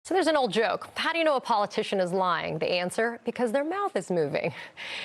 So there's an old joke. How do you know a politician is lying? The answer, because their mouth is moving.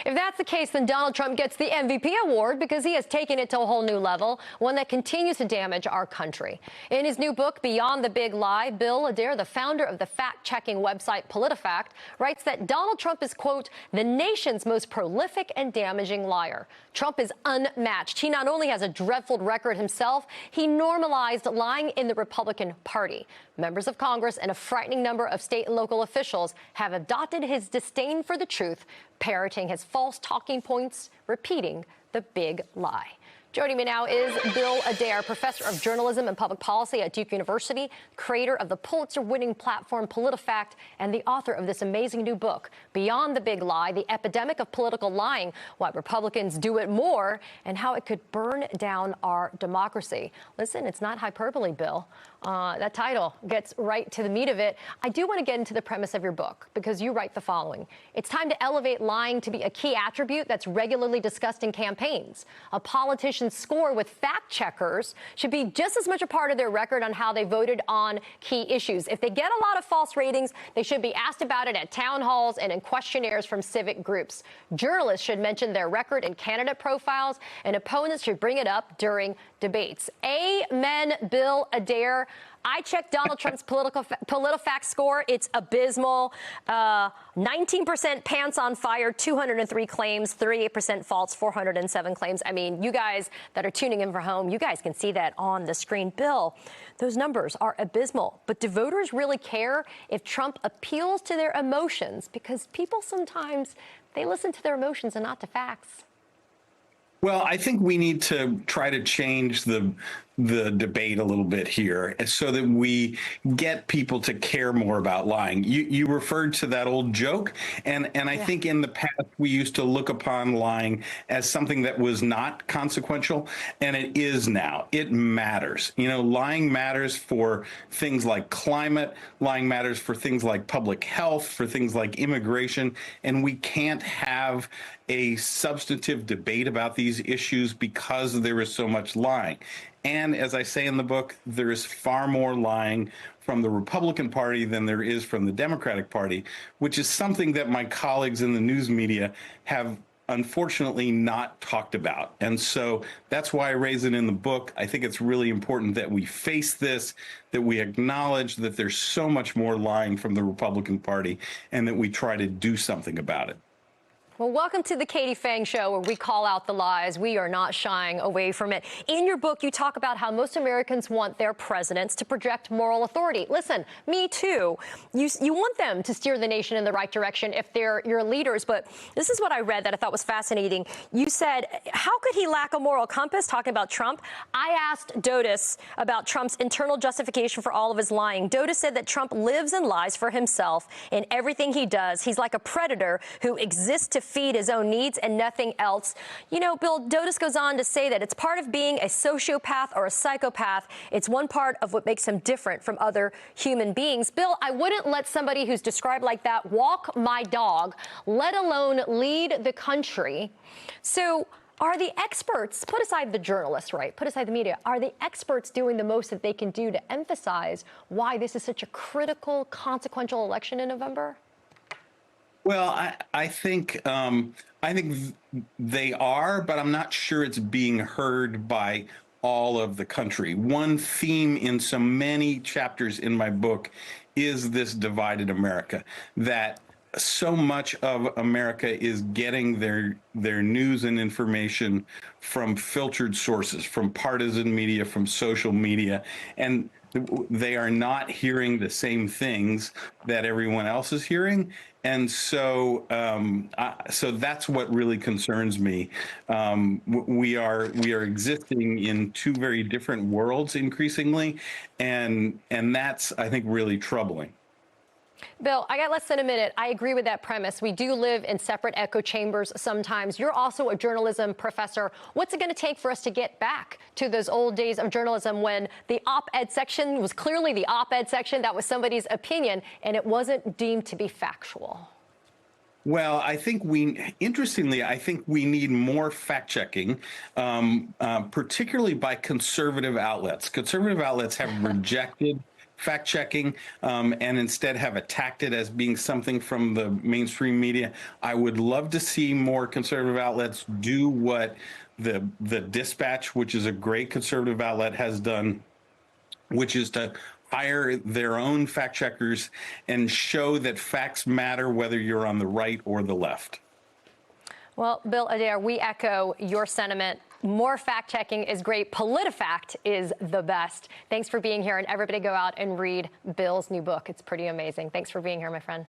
If that's the case, then Donald Trump gets the MVP award because he has taken it to a whole new level, one that continues to damage our country. In his new book, Beyond the Big Lie, Bill Adair, the founder of the fact-checking website PolitiFact, writes that Donald Trump is, quote, the nation's most prolific and damaging liar. Trump is unmatched. He not only has a dreadful record himself, he normalized lying in the Republican Party. Members of Congress and a frightening number of state and local officials have adopted his disdain for the truth, parroting his false talking points, repeating the big lie. Joining me now is Bill Adair, professor of journalism and public policy at Duke University, creator of the Pulitzer-winning platform PolitiFact, and the author of this amazing new book, Beyond the Big Lie, The Epidemic of Political Lying, Why Republicans Do It More, and How It Could Burn Down Our Democracy. Listen, it's not hyperbole, Bill. That title gets right to the meat of it. I do want to get into the premise of your book because you write the following. It's time to elevate lying to be a key attribute that's regularly discussed in campaigns. A politician's score with fact checkers should be just as much a part of their record on how they voted on key issues. If they get a lot of false ratings, they should be asked about it at town halls and in questionnaires from civic groups. Journalists should mention their record in candidate profiles, and opponents should bring it up during debates. Amen, Bill Adair. I checked Donald Trump's PolitiFact score. It's abysmal. 19% pants on fire, 203 claims, 38% false, 407 claims. I mean, you guys that are tuning in from home, you guys can see that on the screen. Bill, those numbers are abysmal. But do voters really care if Trump appeals to their emotions? Because people sometimes, they listen to their emotions and not to facts. Well, I think we need to try to change the debate a little bit here so that we get people to care more about lying. You referred to that old joke, and I think in the past we used to look upon lying as something that was not consequential, and it is now. It matters. You know, lying matters for things like climate, lying matters for things like public health, for things like immigration, and we can't have a substantive debate about these issues because there is so much lying. And as I say in the book, there is far more lying from the Republican Party than there is from the Democratic Party, which is something that my colleagues in the news media have unfortunately not talked about. And so that's why I raise it in the book. I think it's really important that we face this, that we acknowledge that there's so much more lying from the Republican Party, and that we try to do something about it. Well, welcome to the Katie Phang Show, where we call out the lies. We are not shying away from it. In your book, you talk about how most Americans want their presidents to project moral authority. Listen, me too. You want them to steer the nation in the right direction if they're your leaders. But this is what I read that I thought was fascinating. You said, how could he lack a moral compass, talking about Trump? I asked Dotis about Trump's internal justification for all of his lying. Dotis said that Trump lives and lies for himself in everything he does. He's like a predator who exists to feed his own needs and nothing else. You know, Bill, Dotis goes on to say that it's part of being a sociopath or a psychopath. It's one part of what makes him different from other human beings. Bill, I wouldn't let somebody who's described like that walk my dog, let alone lead the country. So are the experts, put aside the journalists, right? Put aside the media. Are the experts doing the most that they can do to emphasize why this is such a critical, consequential election in November? Well, I think they are, but I'm not sure it's being heard by all of the country. One theme in so many chapters in my book is this divided America, that so much of America is getting their news and information from filtered sources, from partisan media, from social media, and they are not hearing the same things that everyone else is hearing. And so so that's what really concerns me. We are existing in two very different worlds increasingly, and that's, I think, really troubling. Bill, I got less than a minute. I agree with that premise. We do live in separate echo chambers sometimes. You're also a journalism professor. What's it going to take for us to get back to those old days of journalism when the op-ed section was clearly the op-ed section? That was somebody's opinion, and it wasn't deemed to be factual. Well, I think interestingly, I think we need more fact-checking, particularly by conservative outlets. Conservative outlets have rejected fact checking and instead have attacked it as being something from the mainstream media. I would love to see more conservative outlets do what the Dispatch, which is a great conservative outlet, has done, which is to hire their own fact checkers and show that facts matter whether you're on the right or the left. Well, Bill Adair, we echo your sentiment. More fact checking is great. PolitiFact is the best. Thanks for being here, and everybody go out and read Bill's new book. It's pretty amazing. Thanks for being here, my friend.